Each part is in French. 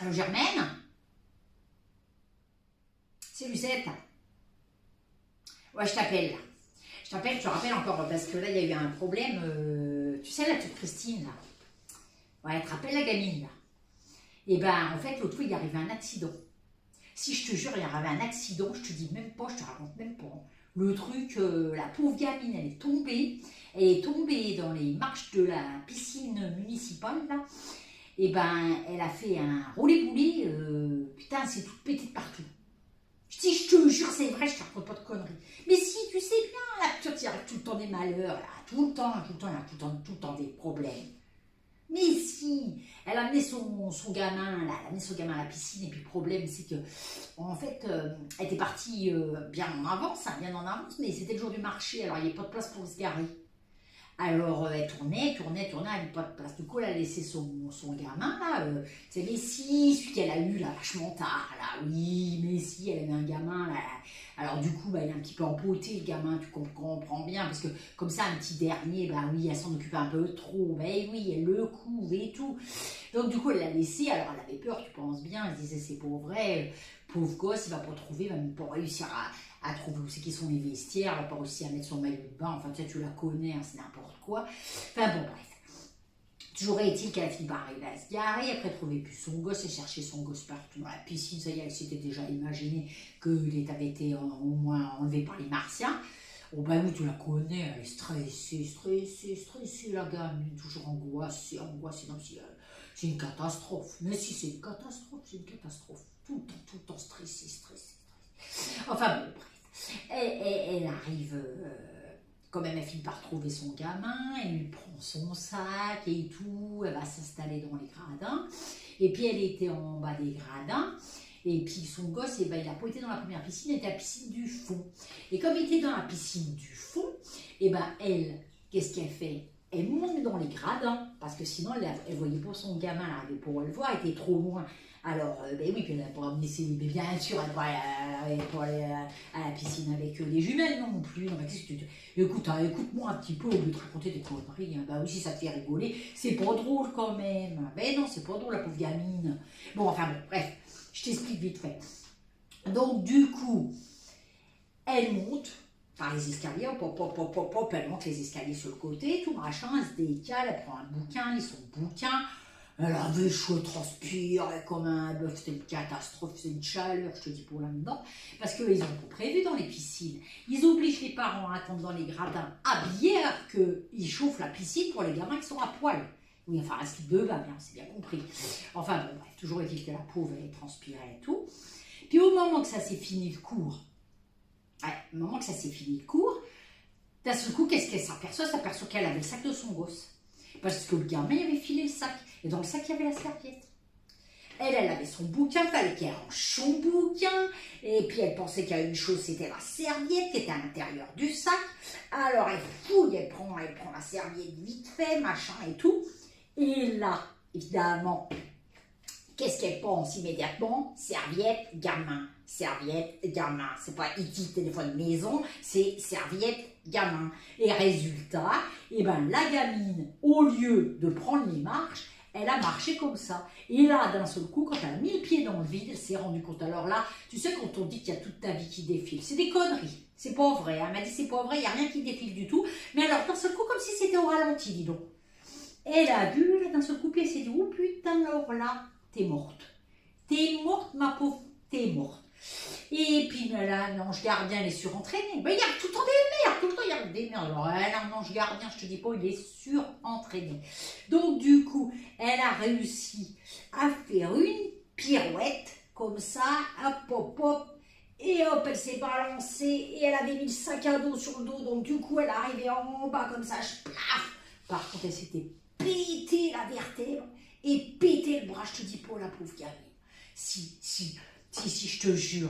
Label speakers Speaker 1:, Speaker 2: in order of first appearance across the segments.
Speaker 1: Allô Germaine? C'est Lucette. Ouais, je t'appelle là. Je t'appelle, je te rappelle encore, parce que là, il y a eu un problème. Tu sais, la petite Christine, là. Ouais, elle te rappelle la gamine, là. Et ben, en fait, l'autre fois, il est arrivé un accident. Si je te jure, il est arrivé un accident, je te dis même pas, je te raconte même pas. Le truc, la pauvre gamine, elle est tombée. Elle est tombée dans les marches de la piscine municipale, là. Et ben, elle a fait un roulé-boulé. Putain, c'est tout pété de partout. Si je te jure, c'est vrai, je te raconte pas de conneries. Mais si, tu sais bien, la petite, il y a tout le temps des malheurs, là. Tout le temps, il y a tout le temps des problèmes. Mais si, elle a amené son gamin, là, elle a amené son gamin à la piscine, et puis le problème, c'est que, en fait, elle était partie bien en avance, bien en avance, mais c'était le jour du marché, alors il n'y avait pas de place pour se garer. Alors, elle tournait, elle n'avait pas de place. Du coup, elle a laissé son gamin, là. C'est Messi, celui qu'elle a eu, là, vachement tard, là. Oui, Messi, elle avait un gamin, là. Alors, du coup, bah, il est un petit peu empoté, le gamin, tu comprends bien. Parce que, comme ça, un petit dernier, bah oui, elle s'en occupait un peu trop. Bah oui, elle le couvre et tout. Donc, du coup, elle l'a laissé. Alors, elle avait peur, tu penses bien. Elle se disait, c'est pas vrai. Pauvre gosse, il va pas trouver, il va même pas réussir à trouver où c'est qu'ils sont les vestiaires, elle n'a pas réussi à mettre son maillot de bain, enfin tu la connais, hein, c'est n'importe quoi. Enfin bon, bref. Toujours est-il qu'elle a fini par arriver à se garer, après elle trouvait plus son gosse, elle cherchait son gosse partout dans la piscine, ça y est, elle s'était déjà imaginé qu'il avait été au moins enlevé par les martiens. Oh ben oui, tu la connais, elle est stressée, la gamine, toujours angoissée, non, c'est une catastrophe. Mais si, c'est une catastrophe, tout le temps stressée. Enfin bon, bref. Elle arrive, quand même, elle finit par trouver son gamin, elle lui prend son sac et tout, elle va s'installer dans les gradins. Et puis elle était en bas des gradins, et puis son gosse, il n'a pas été dans la première piscine, il était à la piscine du fond. Et comme il était dans la piscine du fond, elle, qu'est-ce qu'elle fait? Elle monte dans les gradins, parce que sinon elle ne voyait pas son gamin, elle n'arrivait pas à le voir, elle était trop loin. Alors, oui, puis elle n'a pas amené ses bébés, bien sûr, elle ne va pas aller à la piscine avec les jumelles non plus. Non, écoute-moi un petit peu au lieu de raconter des conneries. Hein. Bah oui, si ça te fait rigoler, c'est pas drôle quand même. Mais non, c'est pas drôle, la pauvre gamine. Bon, enfin bon, bref, je t'explique vite fait. Donc, du coup, elle monte par les escaliers, elle monte les escaliers sur le côté, tout machin, elle se décale, elle prend un bouquin, lit son bouquin. Elle avait chaud, transpire, comme un bœuf, c'était une catastrophe, c'est une chaleur, je te dis pour là-dedans. Parce qu'ils ont tout prévu dans les piscines. Ils obligent les parents à attendre dans les gradins habillés alors qu'ils chauffent la piscine pour les gamins qui sont à poil. Oui, enfin, un slip de bain, bien, c'est bien compris. Enfin, bon, bref, toujours est-il que la pauvre, elle transpirait et tout. Puis au moment que ça s'est fini le cours, d'un seul coup, qu'est-ce qu'elle s'aperçoit? Elle s'aperçoit qu'elle avait le sac de son gosse. Parce que le gamin, il avait filé le sac. Et dans le sac, il y avait la serviette. Elle avait son bouquin, il fallait qu'elle range son bouquin. Et puis, elle pensait qu'il y a une chose, c'était la serviette qui était à l'intérieur du sac. Alors, elle fouille, elle prend la serviette vite fait, machin et tout. Et là, évidemment, qu'est-ce qu'elle pense immédiatement? Serviette, gamin. Serviette, gamin. C'est pas E.T. téléphone maison, c'est serviette, gamin. Et résultat, la gamine, au lieu de prendre les marches, elle a marché comme ça. Et là, d'un seul coup, quand elle a mis le pied dans le vide, elle s'est rendue compte. Alors là, tu sais, quand on dit qu'il y a toute ta vie qui défile, c'est des conneries. C'est pas vrai. Elle m'a dit c'est pas vrai, il n'y a rien qui défile du tout. Mais alors, d'un seul coup, comme si c'était au ralenti, dis donc. Elle a vu, là, d'un seul coup, puis elle s'est dit, oh putain, alors là, t'es morte. T'es morte, ma pauvre, t'es morte. Et puis là, l'ange gardien, il est surentraîné. Ben, il y a tout le temps des merdes, tout le temps il y a des merdes. Alors, elle a un ange gardien, je te dis pas, il est surentraîné. Donc, du coup, elle a réussi à faire une pirouette, comme ça, hop, et hop, elle s'est balancée, et elle avait mis le sac à dos sur le dos, donc du coup, elle est arrivée en bas, comme ça, plaf. Par contre, elle s'était pété la vertèbre, et pété le bras, je te dis pas, la pauvre gamine. Si, je te jure.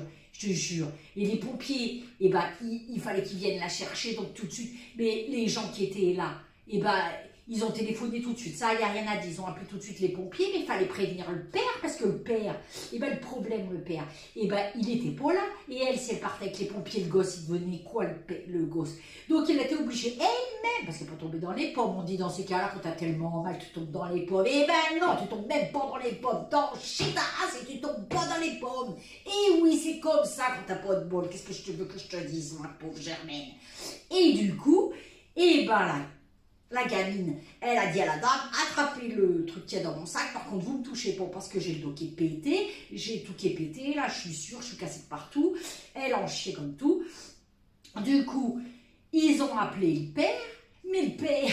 Speaker 1: Et les pompiers, il fallait qu'ils viennent la chercher, donc tout de suite. Mais les gens qui étaient là, ils ont téléphoné tout de suite. Ça, il n'y a rien à dire. Ils ont appelé tout de suite les pompiers, mais il fallait prévenir le père parce que le père, et ben le problème, le père, et ben il était pas là, et elle, si elle partait avec les pompiers, le gosse, il devenait quoi le gosse? Donc elle était obligée elle-même, parce qu'elle n'est pas tombée dans les pommes, on dit dans ces cas-là, quand t'as tellement mal, tu tombes dans les pommes, et ben non, tu tombes même pas dans les pommes, dans chez ta race, et tu tombes pas dans les pommes. Et oui, c'est comme ça quand t'as pas de bol, qu'est-ce que je te veux que je te dise, ma pauvre Germaine? Et du coup, et ben là, la gamine, elle a dit à la dame, attrapez le truc qu'il y a dans mon sac, par contre vous ne me touchez pas parce que j'ai le dos qui est pété, j'ai tout qui est pété, là je suis sûre, je suis cassée de partout, elle en chiait comme tout. Du coup, ils ont appelé le père, mais le père,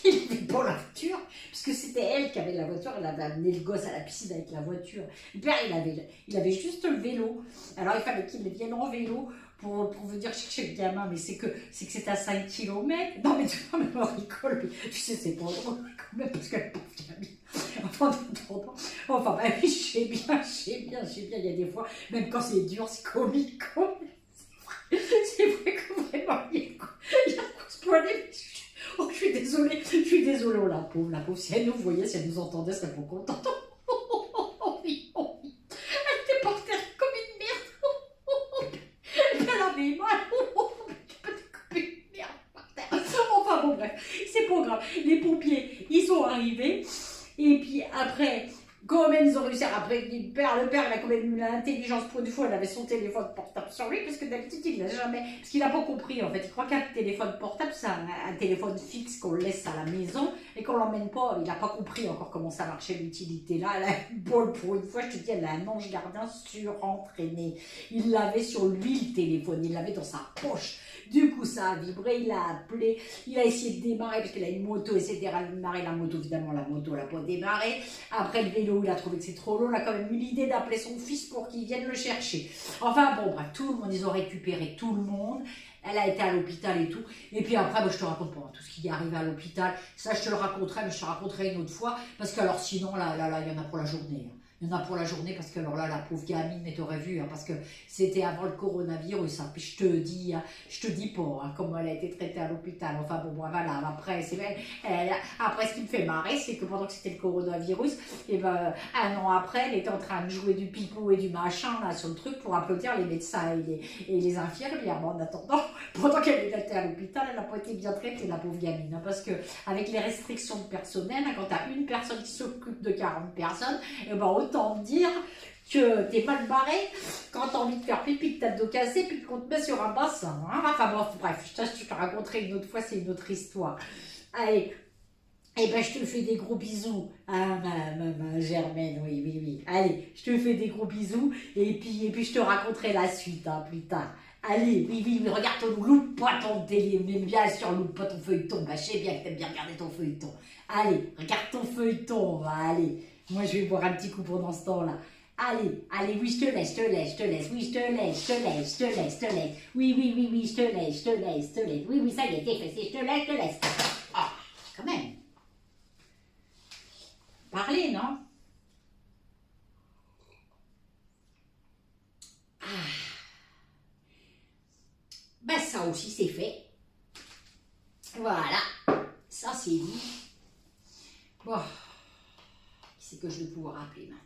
Speaker 1: il n'avait pas la voiture, puisque c'était elle qui avait la voiture, elle avait amené le gosse à la piscine avec la voiture. Le père, il avait juste le vélo, alors il fallait qu'il vienne en vélo, pour venir chercher le gamin, mais c'est que c'est à 5 km. Non, mais tu vois, même on rigole, mais tu sais, c'est pas drôle quand même, parce qu'elle pauvre gamine. Enfin, bah oui, je sais bien, il y a des fois, même quand c'est dur, c'est comique, c'est vrai que vraiment, il y a ce problème. Oh, je suis désolée, oh, la pauvre, si elle nous voyait, si elle nous entendait, elle serait pas contente. Oh oui, elle était par terre comme une merde. Elle avait mal. Tu peux te couper une merde par terre. Enfin bon, bref, c'est pas grave. Les pompiers, ils sont arrivés. Et puis après, quand même, ils ont réussi à rappeler le père, il a quand même eu l'intelligence pour une fois, il avait son téléphone portable sur lui, parce que d'habitude, il l'a jamais. Parce qu'il n'a pas compris, en fait. Il croit qu'un téléphone portable, c'est un téléphone fixe qu'on laisse à la maison et qu'on l'emmène pas. Il n'a pas compris encore comment ça marchait, l'utilité. Là, elle a une bol pour une fois, je te dis, elle a un ange gardien surentraîné. Il l'avait sur lui, le téléphone, il l'avait dans sa poche. Du coup, ça a vibré, il a appelé, il a essayé de démarrer, parce qu'il a une moto, essayé de démarrer la moto, évidemment, la moto n'a pas démarré. Après, le vélo, il a trouvé que c'est trop long, il a quand même eu l'idée d'appeler son fils pour qu'il vienne le chercher. Enfin, bon, bref, tout le monde, ils ont récupéré tout le monde. Elle a été à l'hôpital et tout. Et puis après, moi, je te raconte pas tout ce qui est arrivé à l'hôpital. Ça, je te le raconterai, mais je te raconterai une autre fois. Parce que alors, sinon, là, il y en a pour la journée. Il y en a pour la journée parce que alors là, la pauvre gamine, mais t'aurais vu, hein, parce que c'était avant le coronavirus. Hein, puis je te dis pas hein, comment elle a été traitée à l'hôpital. Enfin bon, voilà. Après, après, ce qui me fait marrer, c'est que pendant que c'était le coronavirus, et ben un an après, elle était en train de jouer du pipeau et du machin là sur le truc pour applaudir les médecins et les infirmières. Bon, en attendant, pendant qu'elle était à l'hôpital, elle n'a pas été bien traitée, la pauvre gamine, hein, parce que avec les restrictions de personnel, hein, quand t'as une personne qui s'occupe de 40 personnes, et ben autant dire que t'es mal barré quand t'as envie de faire pipi, que t'as le dos cassé, puis qu'on te met sur un bassin. Hein. Enfin bon, bref, je te raconterai une autre fois, c'est une autre histoire. Allez, eh ben je te fais des gros bisous. Ah, ma Germaine, oui. Allez, je te fais des gros bisous, et puis je te raconterai la suite, hein, plus tard. Allez, oui, regarde ton loupe pas ton télé, mais bien sûr, loupe pas ton feuilleton. Bah, je sais bien que t'aimes bien regarder ton feuilleton. Allez, regarde ton feuilleton, allez. Moi, je vais boire un petit coup pendant ce temps-là. Allez, oui, je te laisse. Oui, je te laisse. Oui, je te laisse. Oui, ça y est, t'es fait, je te laisse. Ah, quand même. Parlez, non? Ah. Ben, ça aussi, c'est fait. Voilà. Ça, c'est dit. Bon. Qui c'est que je vais pouvoir appeler maintenant?